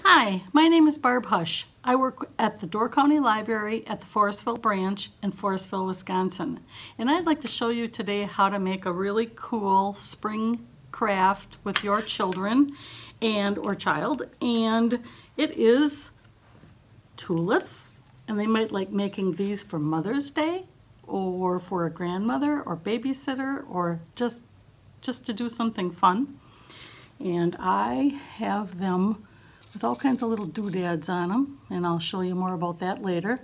Hi, my name is Barb Hush. I work at the Door County Library at the Forestville branch in Forestville, Wisconsin. And I'd like to show you today how to make a really cool spring craft with your children or child. And it is tulips. And they might like making these for Mother's Day or for a grandmother or babysitter or just to do something fun. And I have them with all kinds of little doodads on them, and I'll show you more about that later.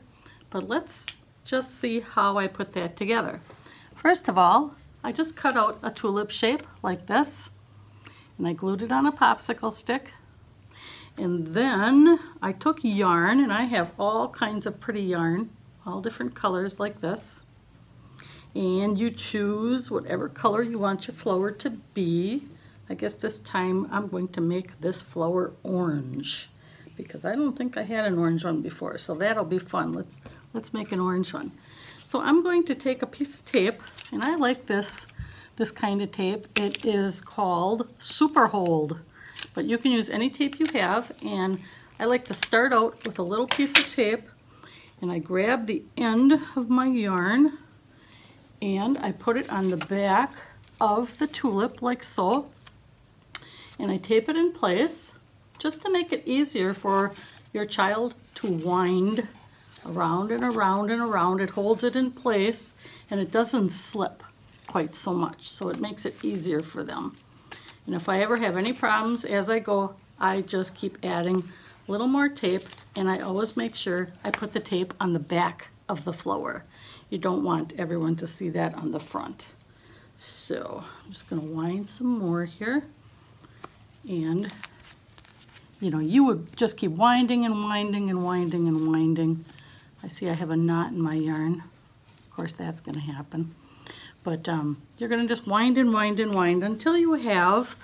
But let's just see how I put that together. First of all, I just cut out a tulip shape like this, and I glued it on a popsicle stick. And then I took yarn, and I have all kinds of pretty yarn, all different colors like this. And you choose whatever color you want your flower to be. I guess this time I'm going to make this flower orange because I don't think I had an orange one before, so that'll be fun. Let's make an orange one. So I'm going to take a piece of tape, and I like this kind of tape. It is called Super Hold, but you can use any tape you have, and I like to start out with a little piece of tape, and I grab the end of my yarn and I put it on the back of the tulip like so. And I tape it in place just to make it easier for your child to wind around and around and around. It holds it in place and it doesn't slip quite so much, so it makes it easier for them. And if I ever have any problems as I go, I just keep adding a little more tape, and I always make sure I put the tape on the back of the flower. You don't want everyone to see that on the front. So I'm just going to wind some more here. And, you know, you would just keep winding and winding and winding and winding. I see I have a knot in my yarn. Of course, that's going to happen. But you're going to just wind and wind and wind until you have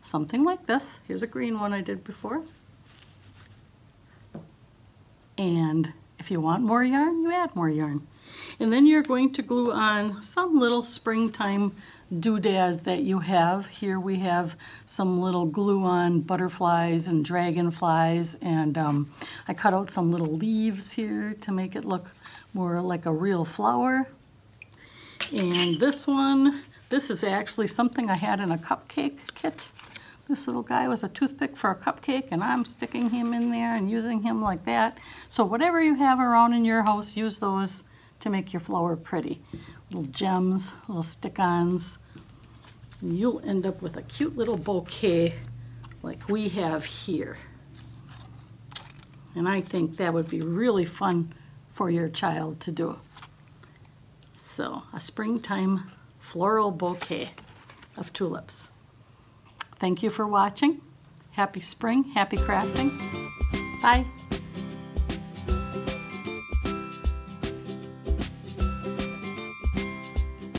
something like this. Here's a green one I did before. And if you want more yarn, you add more yarn. And then you're going to glue on some little springtime doodads that you have. Here we have some little glue-on butterflies and dragonflies, and I cut out some little leaves here to make it look more like a real flower. And this one, this is actually something I had in a cupcake kit. This little guy was a toothpick for a cupcake, and I'm sticking him in there and using him like that. So whatever you have around in your house, use those to make your flower pretty. Little gems, little stick-ons. And you'll end up with a cute little bouquet like we have here. And I think that would be really fun for your child to do. So, a springtime floral bouquet of tulips. Thank you for watching. Happy spring, happy crafting. Bye.